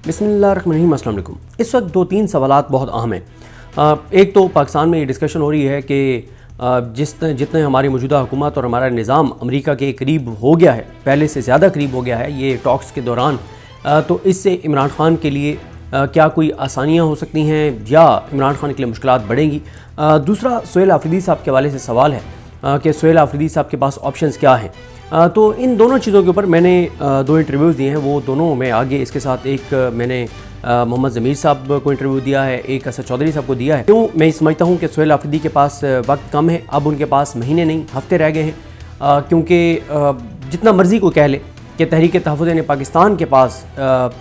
बिस्मिल्लाहिर्रहमानिर्रहीम। अस्सलाम वालेकुम। इस वक्त दो तीन सवालात बहुत अहम हैं। एक तो पाकिस्तान में ये डिस्कशन हो रही है कि जितने हमारी मौजूदा हुकूमत और हमारा निज़ाम अमेरिका के करीब हो गया है, पहले से ज़्यादा करीब हो गया है ये टॉक्स के दौरान, तो इससे इमरान ख़ान के लिए क्या कोई आसानियाँ हो सकती हैं या इमरान ख़ान के लिए मुश्किलात बढ़ेंगी। दूसरा सुहेल आफरीदी साहब के हवाले से सवाल है कि सुहेल आफरीदी साहब के पास ऑप्शंस क्या हैं। तो इन दोनों चीज़ों के ऊपर मैंने दो इंटरव्यूज़ दिए हैं, वो दोनों मैं आगे इसके साथ एक मैंने मोहम्मद ज़मीर साहब को इंटरव्यू दिया है, एक असद चौधरी साहब को दिया है। क्यों मैं समझता हूँ कि सुहेल आफरीदी के पास वक्त कम है, अब उनके पास महीने नहीं हफ्ते रह गए हैं, क्योंकि जितना मर्ज़ी को कह ले कि तहरीक तहफ़्फ़ुज़ पाकिस्तान के पास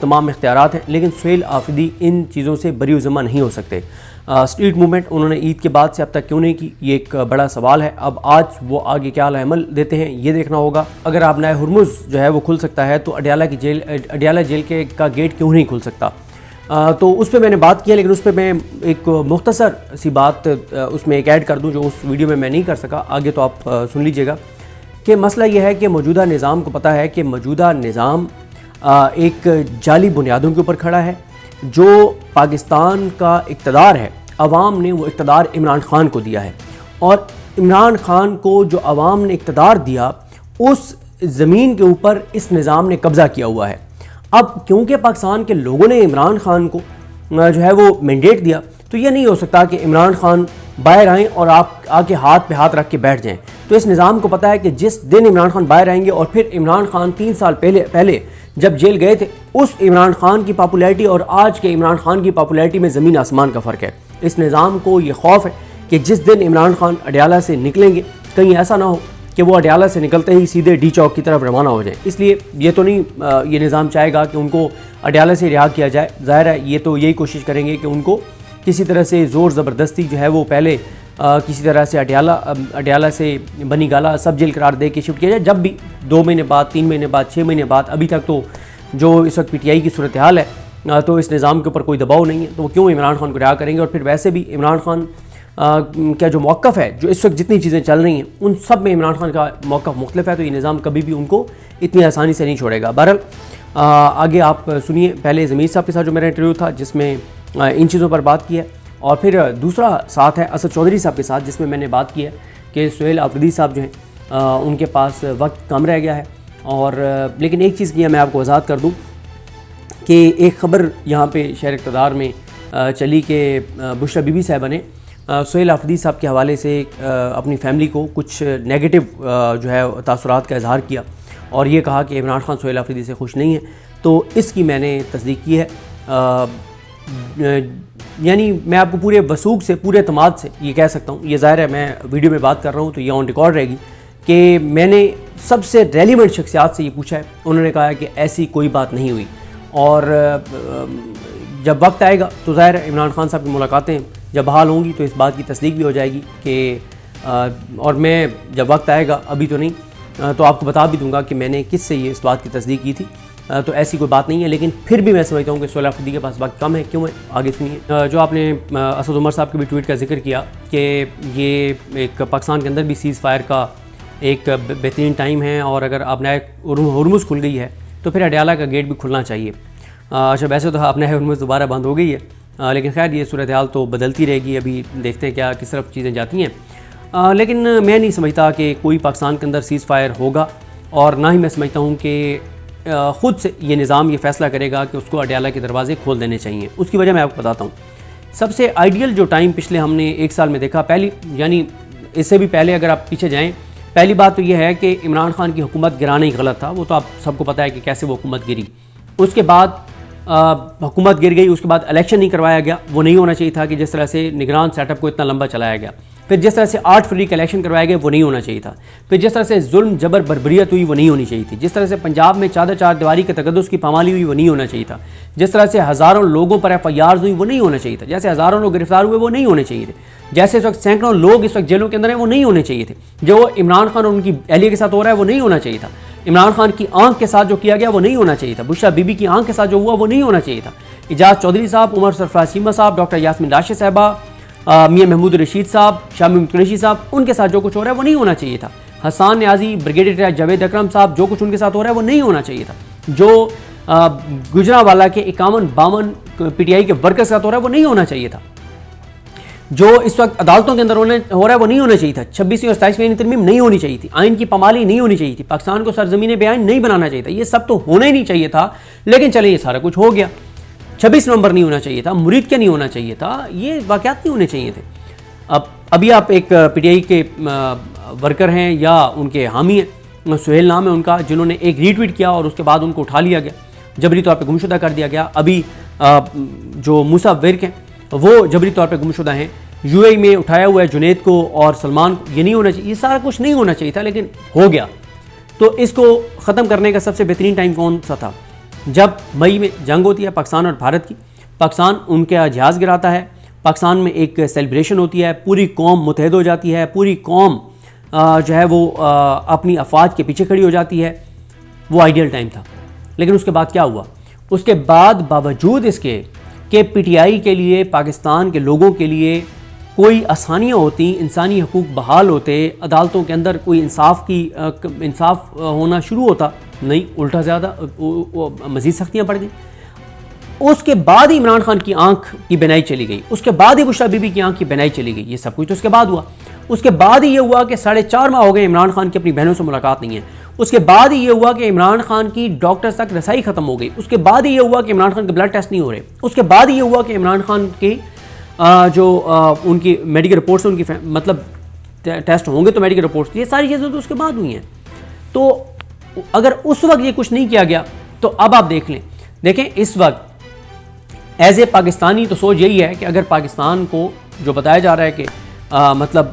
तमाम इख्तियारात हैं, लेकिन सुहेल आफरीदी इन चीज़ों से बरी ज़िम्मा नहीं हो सकते। स्ट्रीट मूवमेंट उन्होंने ईद के बाद से अब तक क्यों नहीं की, ये एक बड़ा सवाल है। अब आज वो आगे क्या अमल देते हैं ये देखना होगा। अगर आप नए हुरमुज़ जो है वो खुल सकता है तो अडियाला जेल का गेट क्यों नहीं खुल सकता, तो उस पर मैंने बात की है, लेकिन उस पर मैं एक मुख्तसर सी बात उसमें एक ऐड कर दूं जो उस वीडियो में मैं नहीं कर सका, आगे तो आप सुन लीजिएगा। कि मसला यह है कि मौजूदा निज़ाम को पता है कि मौजूदा निज़ाम एक जाली बुनियादों के ऊपर खड़ा है। जो पाकिस्तान का इक़्तिदार है, अवाम ने वो इक़्तिदार इमरान ख़ान को दिया है, और इमरान ख़ान को जो अवाम ने इक़्तिदार दिया उस ज़मीन के ऊपर इस निज़ाम ने कब्ज़ा किया हुआ है। अब क्योंकि पाकिस्तान के लोगों ने इमरान ख़ान को जो है वो मैंडेट दिया, तो ये नहीं हो सकता कि इमरान ख़ान बाहर आएँ और आप आके हाथ पे हाथ रख के बैठ जाएं। तो इस निज़ाम को पता है कि जिस दिन इमरान ख़ान बाहर आएंगे, और फिर इमरान ख़ान 3 साल पहले जब जेल गए थे, उस इमरान ख़ान की पॉपुलैरिटी और आज के इमरान ख़ान की पॉपुलैरिटी में ज़मीन आसमान का फ़र्क है। इस निज़ाम को ये खौफ है कि जिस दिन इमरान ख़ान अडियाला से निकलेंगे, कहीं ऐसा ना हो कि वो अडियाला से निकलते ही सीधे डी चौक की तरफ रवाना हो जाए। इसलिए ये तो नहीं ये निज़ाम चाहेगा कि उनको अडियाला से रिहा किया जाए। ज़ाहिर है ये तो यही कोशिश करेंगे कि उनको किसी तरह से ज़ोर ज़बरदस्ती जो है वो पहले किसी तरह से अडियाला से बनी गाला सब जेल करार दे के शिफ्ट किया जाए। जब भी 2 महीने बाद, 3 महीने बाद, 6 महीने बाद, अभी तक तो जो इस वक्त PTI की सूरत हाल है, तो इस निज़ाम के ऊपर कोई दबाव नहीं है, तो वो क्यों इमरान ख़ान को रिहा करेंगे। और फिर वैसे भी इमरान ख़ान का जो मौक़िफ़ है, जो इस वक्त जितनी चीज़ें चल रही हैं उन सब में इमरान ख़ान का मौक़िफ़ मुख्तलिफ है, तो ये निज़ाम कभी भी उनको इतनी आसानी से नहीं छोड़ेगा। बहरहाल आगे आप सुनिए। पहले ज़मीर साहब के साथ जो मेरा इंटरव्यू था जिसमें इन चीज़ों पर बात की है, और फिर दूसरा साथ है असद चौधरी साहब के साथ जिसमें मैंने बात की है कि सुहेल आफरीदी साहब जो हैं उनके पास वक्त कम रह गया है। और लेकिन एक चीज़ की मैं आपको वजाहत कर दूं कि एक ख़बर यहाँ पे शहर इक़्तिदार में चली कि बुशरा बीबी साहिबा ने सुहेल आफरीदी साहब के हवाले से अपनी फ़ैमिली को कुछ नेगेटिव जो है तासुरात का इजहार किया, और ये कहा कि इमरान ख़ान सुहेल आफरीदी से खुश नहीं है। तो इसकी मैंने तस्दीक की है। यानी मैं आपको पूरे वसूख से, पूरे एतमाद से ये कह सकता हूँ, ये ज़ाहिर है मैं वीडियो में बात कर रहा हूँ तो ये ऑन रिकॉर्ड रहेगी, कि मैंने सबसे रेलिवेंट शख्सियात से ये पूछा है, उन्होंने कहा है कि ऐसी कोई बात नहीं हुई। और जब वक्त आएगा तो ज़ाहिर है इमरान ख़ान साहब की मुलाकातें जब बहाल होंगी तो इस बात की तस्दीक भी हो जाएगी कि और मैं जब वक्त आएगा, अभी तो नहीं, तो आपको बता भी दूंगा कि मैंने किस से ये इस बात की तस्दीक की थी। तो ऐसी कोई बात नहीं है, लेकिन फिर भी मैं समझता हूँ कि सुहेल आफरीदी के पास वक्त कम है। क्यों है, आगे सुनिए। जो आपने असद उमर साहब के भी ट्वीट का जिक्र किया कि ये एक पाकिस्तान के अंदर भी सीज़ फायर का एक बेहतरीन टाइम है, और अगर आप नए हुरमुज़ खुल गई है तो फिर अडियाला का गेट भी खुलना चाहिए। अच्छा, वैसे तो आप नए हुरमुज़ दोबारा बंद हो गई है, लेकिन खैर ये सूरत हाल तो बदलती रहेगी, अभी देखते हैं क्या किस तरफ चीज़ें जाती हैं। लेकिन मैं नहीं समझता कि कोई पाकिस्तान के अंदर सीज़ फायर होगा, और ना ही मैं समझता हूँ कि ख़ुद से ये निज़ाम ये फ़ैसला करेगा कि उसको अडियाला के दरवाज़े खोल देने चाहिए। उसकी वजह मैं आपको बताता हूँ। सबसे आइडियल जो टाइम पिछले हमने 1 साल में देखा, पहली यानी इससे भी पहले अगर आप पीछे जाएँ, पहली बात तो यह है कि इमरान ख़ान की हुकूमत गिराना ही गलत था, वो तो आप सबको पता है कि कैसे वो हुकूमत गिरी। उसके बाद हुकूमत गिर गई, उसके बाद इलेक्शन नहीं करवाया गया, वो नहीं होना चाहिए था कि जिस तरह से निगरान सेटअप को इतना लंबा चलाया गया। फिर जिस तरह से 8 फरवरी का इलेक्शन करवाया गया, वो नहीं होना चाहिए था। फिर जिस तरह से जुल्म जबर बर्बरियत हुई, वो नहीं होनी चाहिए थी। जिस तरह से पंजाब में चार दीवारी के तकद्दुस की पामाली हुई, वो नहीं होना चाहिए था। जिस तरह से हज़ारों लोगों पर FIRs हुई, वो नहीं होना चाहिए था। जैसे हज़ारों लोग गिरफ्तार हुए, वो नहीं होने चाहिए थे। जैसे इस वक्त सैकड़ों लोग इस वक्त जेलों के अंदर हैं, वो नहीं होने चाहिए थे। जो इमरान खान और उनकी एहलिया के साथ हो रहा है, वो नहीं होना चाहिए था। इमरान खान की आंख के साथ जो किया गया, वो नहीं होना चाहिए था। बुशरा बीबी की आंख के साथ जो हुआ, वो नहीं होना चाहिए था। इजाज़ चौधरी साहब, उमर सरफराज चीमा साहब, डॉक्टर यास्मीन राशिद साहबा, मियां महमूद रशीद साहब, शामी कुरैशी साहब, उनके साथ जो कुछ हो रहा है वो नहीं होना चाहिए था। हसन न्याजी, ब्रिगेडियर जावेद अकरम साहब, जो कुछ उनके साथ हो रहा है वो नहीं होना चाहिए था। जो गुजरांवाला के 51-52 पीटीआई के वर्कर्स का हो रहा है वो नहीं होना चाहिए था। जो इस वक्त अदालतों के अंदर हो रहा है वो नहीं होना चाहिए था। 26वीं और 27वीं तरमीम नहीं होनी चाहिए थी। आइन की पामाली नहीं होनी चाहिए थी। पाकिस्तान को सरजमीन बेआइन नहीं बनाना चाहिए था। ये सब तो होना ही नहीं चाहिए था, लेकिन चले ये सारा कुछ हो गया। 26 नवंबर नहीं होना चाहिए था, मुरीद के नहीं होना चाहिए था, ये वाक़यात नहीं होने चाहिए थे। अब अभी आप एक पीटीआई के वर्कर हैं या उनके हामी हैं, सुहेल नाम है उनका, जिन्होंने एक रीट्वीट किया और उसके बाद उनको उठा लिया गया, जबरी तौर पर गुमशुदा कर दिया गया। अभी जो मूसा विर्क हैं वो जबरी तौर पर गुमशुदा हैं। यूएई में उठाया हुआ है जुनैद को और सलमान को। ये नहीं होना चाहिए, ये सारा कुछ नहीं होना चाहिए था, लेकिन हो गया। तो इसको ख़त्म करने का सबसे बेहतरीन टाइम कौन सा था? जब मई में जंग होती है पाकिस्तान और भारत की, पाकिस्तान उनका जहाज़ गिराता है, पाकिस्तान में एक सेलिब्रेशन होती है, पूरी कौम मुतहद हो जाती है, पूरी कौम जो है वो अपनी अफवाज के पीछे खड़ी हो जाती है। वो आइडियल टाइम था। लेकिन उसके बाद क्या हुआ? उसके बाद बावजूद इसके कि पीटीआई के लिए, पाकिस्तान के लोगों के लिए कोई आसानियाँ होती, इंसानी हकूक़ बहाल होते, अदालतों के अंदर कोई इंसाफ होना शुरू होता, नहीं, उल्टा ज़्यादा मज़ीद सख्तियाँ बढ़ गई। उसके बाद ही इमरान खान की आंख की बिनाई चली गई, उसके बाद ही बुशरा बीबी की आंख की बिनाई चली गई। ये सब कुछ तो उसके बाद हुआ। उसके बाद ही ये हुआ कि 4.5 माह हो गए इमरान खान की अपनी बहनों से मुलाकात नहीं है। उसके बाद ही ये हुआ कि इमरान खान की डॉक्टर्स तक रसाई ख़त्म हो गई। उसके बाद ही ये हुआ कि इमरान खान के ब्लड टेस्ट नहीं हो रहे। उसके बाद ही ये हुआ कि इमरान खान की उनकी मेडिकल रिपोर्ट्स, उनकी मतलब टेस्ट होंगे तो मेडिकल रिपोर्ट्स, ये सारी चीज़ें तो उसके बाद हुई हैं। तो अगर उस वक्त ये कुछ नहीं किया गया तो अब आप देख लें। देखें, इस वक्त एज ए पाकिस्तानी तो सोच यही है कि अगर पाकिस्तान को जो बताया जा रहा है कि मतलब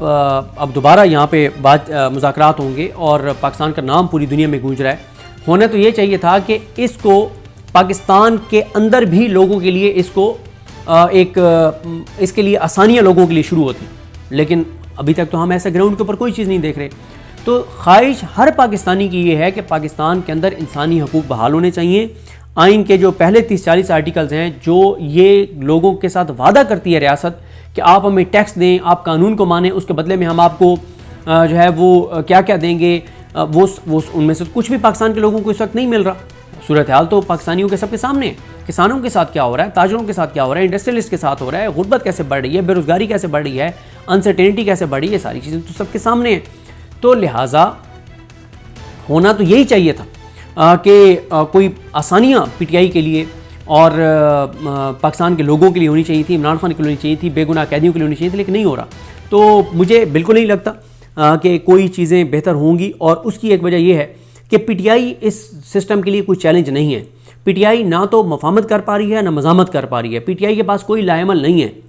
अब दोबारा यहाँ पे मुज़ाकरात होंगे और पाकिस्तान का नाम पूरी दुनिया में गूंज रहा है, होना तो ये चाहिए था कि इसको पाकिस्तान के अंदर भी लोगों के लिए इसको इसके लिए आसानियाँ लोगों के लिए शुरू होती, लेकिन अभी तक तो हम ऐसा ग्राउंड के ऊपर कोई चीज़ नहीं देख रहे। तो ख्वाहिश हर पाकिस्तानी की ये है कि पाकिस्तान के अंदर इंसानी हकूक़ बहाल होने चाहिए। आइन के जो पहले 30-40 आर्टिकल्स हैं, जो ये लोगों के साथ वादा करती है रियासत कि आप हमें टैक्स दें, आप कानून को मानें, उसके बदले में हम आपको जो है वो क्या क्या देंगे, वो उनमें से कुछ भी पाकिस्तान के लोगों को इस वक्त नहीं मिल रहा। सूरत हाल तो पाकिस्तानियों के सबके सामने है। किसानों के साथ क्या हो रहा है, ताजरों के साथ क्या हो रहा है, इंडस्ट्रियलिस्ट के साथ हो रहा है, गुर्बत कैसे बढ़ रही है, बेरोज़गारी कैसे बढ़ रही है, अनसर्टेनिटी कैसे बढ़ रही है, सारी चीज़ें तो सबके सामने हैं। तो लिहाजा होना तो यही चाहिए था कि कोई आसानियाँ पीटीआई के लिए और पाकिस्तान के लोगों के लिए होनी चाहिए थी, इमरान खान के लिए होनी चाहिए थी, बेगुनाह कैदियों के लिए होनी चाहिए थी, लेकिन नहीं हो रहा। तो मुझे बिल्कुल नहीं लगता कि कोई चीज़ें बेहतर होंगी, और उसकी एक वजह यह है कि पीटीआई इस सिस्टम के लिए कोई चैलेंज नहीं है। पीटीआई ना तो मफाहमत कर पा रही है, ना मज़ामत कर पा रही है। पीटीआई के पास कोई लाएमल नहीं है।